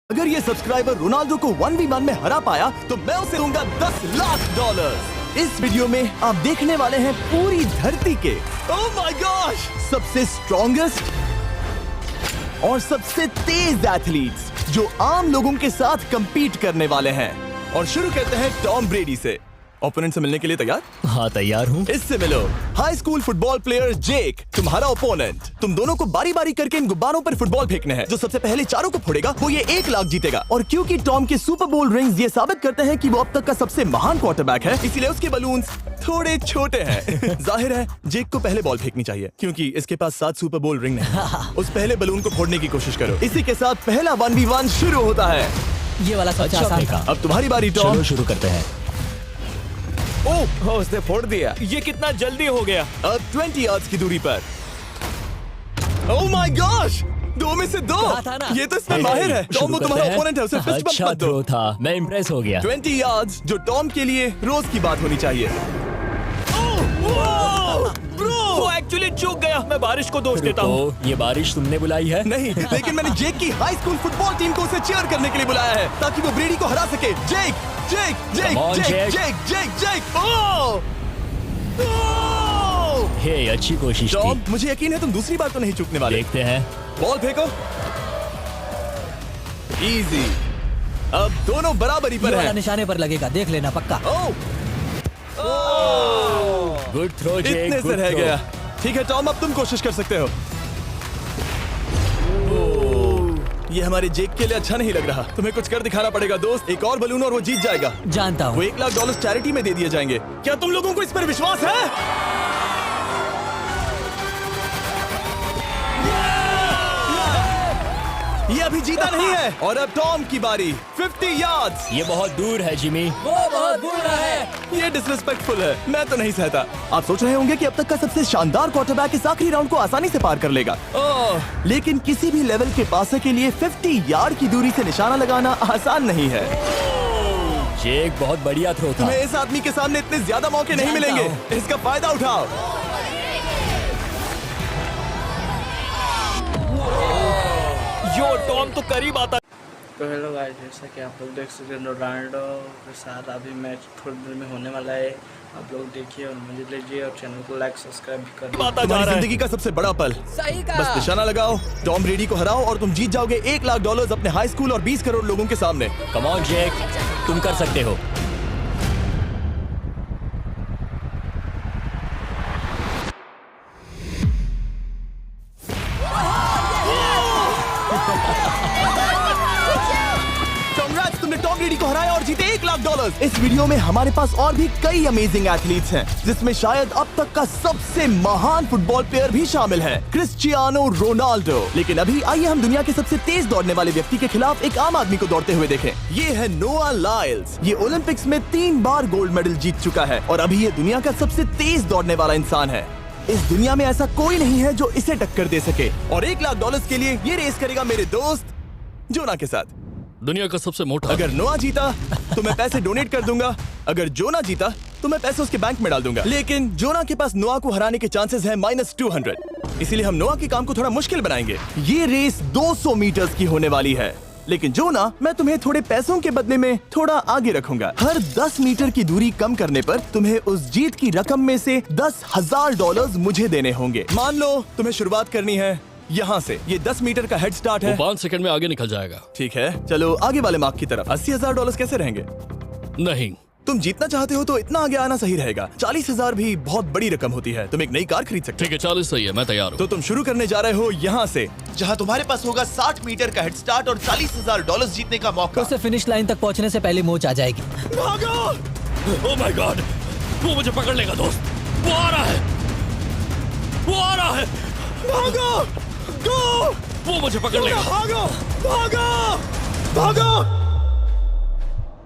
अगर ये subscriber Ronaldo को 1v1 में हरा पाया तो मैं उसे दूंगा $10 लाख। इस वीडियो में आप देखने वाले हैं पूरी धरती के ओह माय गॉश सबसे स्ट्रॉन्गेस्ट और सबसे तेज एथलीट्स जो आम लोगों के साथ compete करने वाले हैं। और शुरू करते हैं टॉम ब्रेडी से। ओपोनेंट से मिलने के लिए तैयार? हाँ तैयार हूँ। इससे मिलो। हाई स्कूल फुटबॉल प्लेयर जेक तुम्हारा ओपोनेंट। तुम दोनों को बारी बारी करके इन गुब्बारों पर फुटबॉल फेंकने हैं। जो सबसे पहले चारों को फोड़ेगा वो ये 1 लाख जीतेगा। और क्योंकि टॉम के सुपर बोल रिंग्स ये साबित करते हैं कि वो अब तक का सबसे महान क्वार्टरबैक है, इसीलिए उसके बलून्स थोड़े छोटे हैं। जाहिर है जेक को पहले बॉल फेंकनी चाहिए क्योंकि इसके पास 7 सुपर बोल रिंग नहीं। उस पहले बलून को फोड़ने की कोशिश करो। इसी के साथ पहला 1v1 शुरू होता है। ये वाला सबसे आसान था। अब तुम्हारी बारी टॉम। चलो शुरू करते हैं। ओह उसने फोड़ दिया। ये कितना जल्दी हो गया। अब 20 यार्ड्स की दूरी पर। ओह माय गॉश 2 में से 2। कहा था ना। ये तो इसमें माहिर है। टॉम वो तुम्हारा ओपोनेंट है, उसे फिस्ट बम्प अच्छा मत दो। थ्रो था, मैं इम्प्रेस हो गया। 20 यार्ड्स जो टॉम के लिए रोज की बात होनी चाहिए। वो एक्चुअली चूक गया। मैं बारिश को दोष देता हूँ। तो ये बारिश तुमने बुलाई है? नहीं, लेकिन मैंने जेक की हाई स्कूल फुटबॉल टीम को उसे चीयर करने के लिए बुलाया है ताकि वो ब्रेडी को हरा सके। जेक जेक जेक Come on, जेक Jake. जेक जेक जेक ओह हे अच्छी कोशिश टॉम थी। मुझे यकीन है तुम दूसरी बार तो नहीं चूकने वाले। देखते हैं। बॉल फेंको। इजी। अब दोनों बराबरी ये पर वाला हैं। निशाने पर लगेगा, देख लेना पक्का। ओह गुड थ्रो जेक, इतने से गुड रह थ्रो। गया। ठीक है टॉम अब तुम कोशिश कर सकते हो। ये हमारे जेक के लिए अच्छा नहीं लग रहा। तुम्हें कुछ कर दिखाना पड़ेगा दोस्त। एक और बलून और वो जीत जाएगा। जानता वो हूँ। $1 लाख चैरिटी में दे दिए जाएंगे। क्या तुम लोगों को इस पर विश्वास है? ये अभी जीता नहीं है। और अब टॉम की बारी। 50 यार्ड्स। ये बहुत दूर है जिमी। वो बहुत बुरा है। ये डिसरिस्पेक्टफुल है। मैं तो नहीं सहता। आप सोच रहे होंगे कि अब तक का सबसे शानदार क्वार्टरबैक इस आखिरी राउंड को आसानी से पार कर लेगा। लेकिन किसी भी लेवल के पासे के लिए 50 यार्ड की दूरी से निशाना लगाना आसान नहीं है। जेक बहुत बढ़िया थ्रो था। तुम्हें इस आदमी के सामने इतने ज्यादा मौके नहीं जानता मिलेंगे। इसका फायदा उठाओ। यो टॉम तो करीब आता। तो हेलो गाइस, जैसा कि आप लोग देख सकते हैं रोनाल्डो के साथ अभी मैच थोड़ी देर में होने वाला है। आप लोग देखिए और मजे लीजिए और चैनल को लाइक सब्सक्राइब भी कर आता जा तुम्हारी रहा है। जिंदगी का सबसे बड़ा पल। सही बस कहा। निशाना लगाओ, टॉम ब्रेडी को हराओ और तुम जीत जाओगे $1 लाख अपने हाई स्कूल और 20 करोड़ लोगों के सामने। कम ऑन जेक, तुम कर सकते हो। Congrats, तुमने टॉम ब्रेडी को हराया और जीते $1 लाख। इस वीडियो में हमारे पास और भी कई अमेजिंग एथलीट्स हैं, जिसमें शायद अब तक का सबसे महान फुटबॉल प्लेयर भी शामिल है, क्रिस्टियानो रोनाल्डो। लेकिन अभी आइए हम दुनिया के सबसे तेज दौड़ने वाले व्यक्ति के खिलाफ एक आम आदमी को दौड़ते हुए देखें। ये है नोआ लाइल्स। ये ओलंपिक्स में 3 बार गोल्ड मेडल जीत चुका है और अभी ये दुनिया का सबसे तेज दौड़ने वाला इंसान है। इस दुनिया में ऐसा कोई नहीं है जो इसे टक्कर दे सके। और $1 लाख के लिए ये रेस करेगा मेरे दोस्त जोना के साथ। दुनिया का सबसे मोटा। अगर नोआ जीता तो मैं पैसे डोनेट कर दूंगा। अगर जोना जीता तो मैं पैसे उसके बैंक में डाल दूंगा। लेकिन जोना के पास नोआ को हराने के चांसेस हैं -200। इसीलिए हम नोआ के काम को थोड़ा मुश्किल बनाएंगे। ये रेस 200 मीटर्स की होने वाली है। लेकिन जोना, मैं तुम्हें थोड़े पैसों के बदले में थोड़ा आगे रखूंगा। हर 10 मीटर की दूरी कम करने पर तुम्हें उस जीत की रकम में से $10,000 मुझे देने होंगे। मान लो तुम्हें शुरुआत करनी है यहाँ से। ये 10 मीटर का हेड स्टार्ट है। 5 सेकंड में आगे निकल जाएगा। ठीक है, चलो आगे वाले मार्क की तरफ। $80,000 कैसे रहेंगे? नहीं, तुम जीतना चाहते हो तो इतना आगे आना सही रहेगा। 40,000 भी बहुत बड़ी रकम होती है। तुम एक नई कार खरीद सकते ठीक है 40 सही है, मैं तैयार हो। हूँ। तो तुम शुरू करने जा रहे हो यहाँ से, जहाँ तुम्हारे पास होगा 60 मीटर का हेड स्टार्ट और $40,000 जीतने का मौका। उसे फिनिश लाइन तक पहुंचने से पहले मोच आ जाएगी। भागो! ओह माय गॉड, वो मुझे पकड़ लेगा दोस्त। वो आ रहा है, वो आ रहा है। भागो! गो! वो मुझे पकड़ लेगा। भागो! भागो! भागो!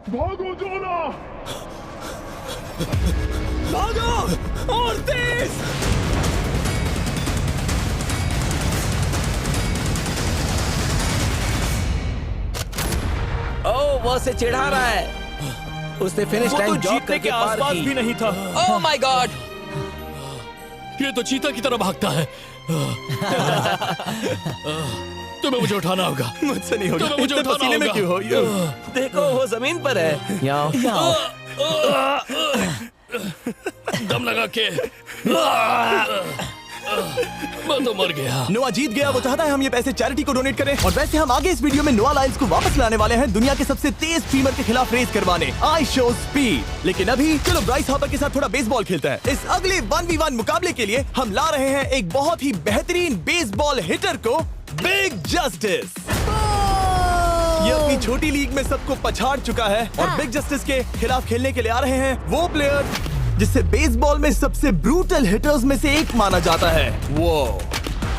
भागो जोना। भागो! और तेज! ओह वो उसे चिढ़ा रहा है। उसने फिनिश वो तो लाइन जॉब जीतने करके के पार आसपास भी की। नहीं था। ओह माय गॉड, ये तो चीता की तरह भागता है। तुम्हें मुझे उठाना होगा। मुझसे नहीं होगा। तुम्हें मुझे इतने उठाना पसीने में होगा। क्यों हो? देखो वो जमीन पर है। यहाँ दम लगा के मैं तो मर गया। नोआ जीत गया। वो चाहता है हम ये पैसे चैरिटी को डोनेट करें। और वैसे हम आगे इस वीडियो में नोआ लाइल्स को वापस लाने वाले हैं दुनिया के सबसे तेज स्ट्रीमर के खिलाफ रेस करवाने, आई शो स्पीड। लेकिन अभी चलो ब्राइस हार्पर के साथ थोड़ा बेसबॉल खेलते हैं। इस अगले 1v1 मुकाबले के लिए हम ला रहे हैं एक बहुत ही बेहतरीन बेसबॉल हिटर को, बिग जस्टिस। ये अपनी छोटी लीग में सबको पछाड़ चुका है और बिग जस्टिस के खिलाफ खेलने के लिए आ रहे हैं वो प्लेयर जिसे बेसबॉल में सबसे ब्रूटल हिटर्स में से एक माना जाता है। वो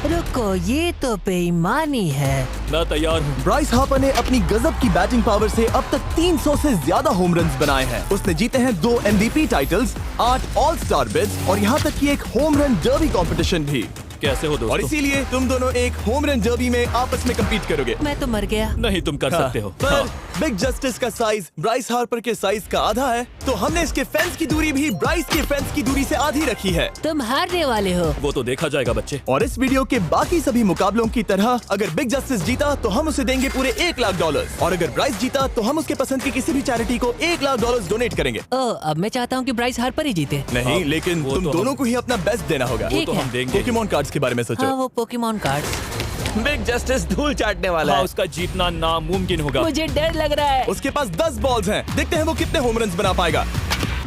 रुको, ये तो बेईमानी है। मैं तैयार हूँ। ब्राइस हार्पर ने अपनी गजब की बैटिंग पावर से अब तक 300 से ज्यादा होम रन्स बनाए हैं। उसने जीते हैं 2 MVP titles, 8 all star bids और यहाँ तक कि एक होम रन डर्बी कंपटीशन भी। कैसे हो और दोस्तों? इसीलिए तुम दोनों एक होम रन डर्बी में आपस में कम्पीट करोगे। मैं तो मर गया। नहीं, तुम कर सकते हो। पर बिग जस्टिस का साइज ब्राइस हार्पर के साइज का आधा है, तो हमने इसके फेंस की दूरी भी ब्राइस के फेंस की दूरी से आधी रखी है। तुम हारने वाले हो। वो तो देखा जाएगा बच्चे। और इस वीडियो के बाकी सभी मुकाबलों की तरह अगर बिग जस्टिस जीता तो हम उसे देंगे पूरे $1 लाख और अगर ब्राइस जीता तो हम उसके पसंद की किसी भी चैरिटी को $1 लाख डोनेट करेंगे। अब मैं चाहता हूँ कि ब्राइस हार्पर ही जीते। नहीं, लेकिन वो तुम तो दोनों हम- को ही अपना बेस्ट देना होगा। वो ठीक तो है। हम देंगे। पोकेमॉन कार्ड्स के बारे में सोचो। हाँ, वो पोकेमॉन कार्ड। बिग जस्टिस धूल चाटने वाला हाँ, है। उसका जीतना नामुमकिन होगा। मुझे डर लग रहा है। उसके पास 10 बॉल्स हैं। देखते हैं वो कितने होम रन्स बना पाएगा।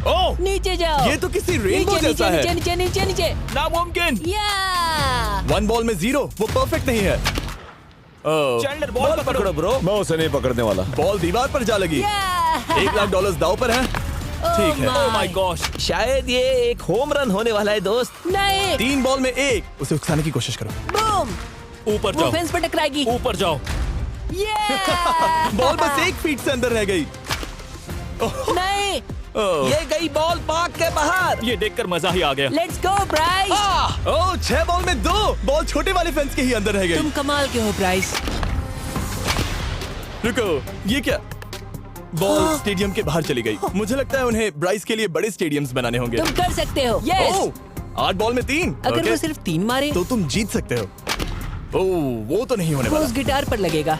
ओह, नीचे जाओ। ये तो किसी रेनबो नीचे जैसा नीचे है। नीचे नीचे नीचे। नामुमकिन। या 1 बॉल में 0, वो परफेक्ट नहीं है। चैंडलर बॉल पकड़ो ब्रो। मैं उसे नहीं पकड़ने वाला। बॉल दीवार पर जा लगी। $1 लाख दाव पर है। ठीक है। Oh my gosh. शायद ये एक होम रन होने वाला है दोस्त। नहीं। 3 बॉल में 1, उसे उकसाने की कोशिश करो। बूम। ऊपर वो जाओ। फेंस पर टकराएगी। ऊपर जाओ। बॉल बस 1 फीट से अंदर रह गई। नहीं। ये गई बॉल पार्क के बाहर। ये देखकर मजा ही आ गया। Let's go Bryce. Oh, 6 ball में 2, बॉल छोटे वाले फेंस के ही अंदर रह गई। तुम कमाल के हो ब्राइस। रुको, ये क्या? बॉल स्टेडियम के बाहर चली गई। मुझे लगता है उन्हें ब्राइस के लिए बड़े स्टेडियम्स बनाने होंगे। तुम कर सकते हो। यस। ओह, 8 बॉल में 3। अगर ओके, वो सिर्फ 3 मारे तो तुम जीत सकते हो। ओह, वो तो नहीं होने वो वाला। उस गिटार पर लगेगा।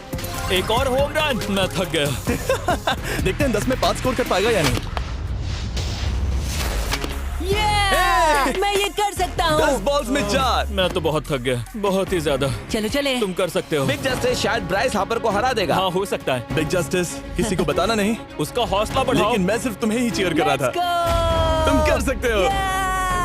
एक और होम रन। मैं थक गया। देखते हैं 10 में 5 स्कोर कर पाएगा या नहीं। मैं ये कर सकता 10 हूँ। बॉल्स में 4। मैं तो बहुत थक गया, बहुत ही ज्यादा। चलो चले। तुम कर सकते हो। बिग जस्टिस शायद ब्राइस हार्पर को हरा देगा। हाँ, हो सकता है। बिग जस्टिस, किसी को बताना नहीं। उसका हौसला बढ़ाओ। लेकिन मैं सिर्फ तुम्हें ही चीयर कर रहा Let's था। go! तुम कर सकते हो।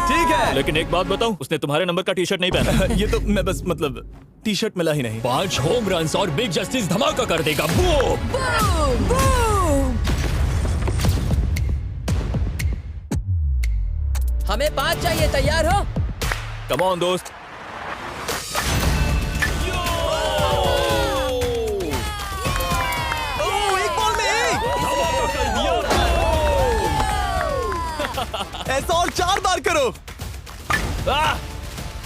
ठीक है। लेकिन एक बात बताऊं, उसने तुम्हारे नंबर का टी शर्ट नहीं पहना। ये तो मैं बस मतलब टी शर्ट मिला ही नहीं। 5 होम रन्स और बिग जस्टिस धमाका कर देगा। बूम। Boom! Boom! हमें 5 चाहिए। तैयार हो? कम ऑन दोस्त। ओह, 1 बॉल में 1। धमाका कर दिया। ऐसा और 4 बार करो। आह!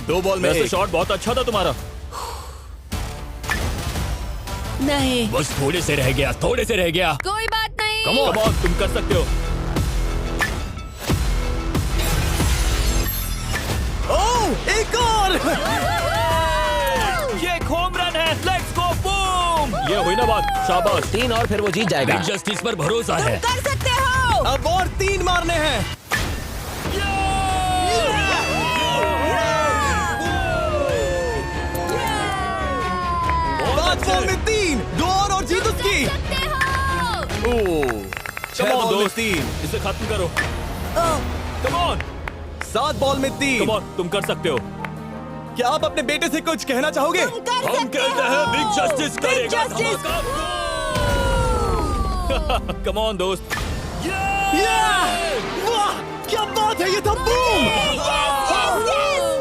2 बॉल में वैसे 1। शॉट बहुत अच्छा था तुम्हारा। नहीं। बस थोड़े से रह गया, थोड़े से रह गया। कोई बात नहीं। कम ऑन, तुम कर सकते हो। ओह, एक और। ये एक होम रन है। Let's go. बूम। ये हुई ना बात। शाबाश। 3 और फिर वो जीत जाएगा। बिग जस्टिस पर भरोसा है। कर सकते हो। अब और 3 मारने हैं। 5 बॉल में 3, 2 और जीत उसकी। ओह, 6 Come on, बॉल में दोस्त। 3, इसे खत्म करो। कम ऑन, 7 बॉल में 3। कम ऑन, तुम कर सकते हो। क्या आप अपने बेटे से कुछ कहना चाहोगे? हम कहते हैं बिग जस्टिस करेगा धमाका। कम ऑन दोस्त। वाह, क्या बात है, ये था बूम।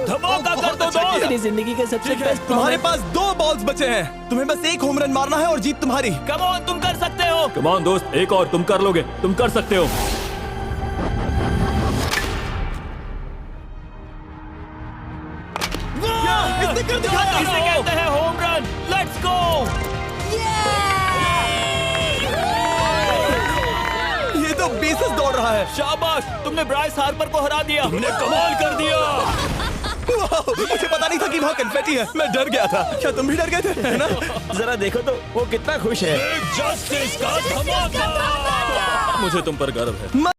धमाका कर दो अच्छा किया। दोस्त। मेरी जिंदगी का सबसे ठीक है, बेस्ट तुम्हारे पास 2 बॉल्स बचे हैं। तुम्हें बस 1 होम रन मारना है और जीत तुम्हारी। कम ऑन, तुम कर सकते हो। कम ऑन दोस्त, एक और, तुम कर लोगे, तुम कर सकते हो। वाह, इसने कर दिखाया। इसे कहते हैं होम रन। Let's go. ये तो बेसिस दौड़ रहा है। शाबाश, तुमने ब्राइस हार्पर को हरा दिया। तुमने कमाल कर दिया। वाओ, मुझे पता नहीं था कि वहाँ कन्फेटी है। मैं डर गया था। क्या तुम भी डर गए थे, है ना? जरा देखो तो वो कितना खुश है। जस्टिस का धमाका। मुझे तुम पर गर्व है।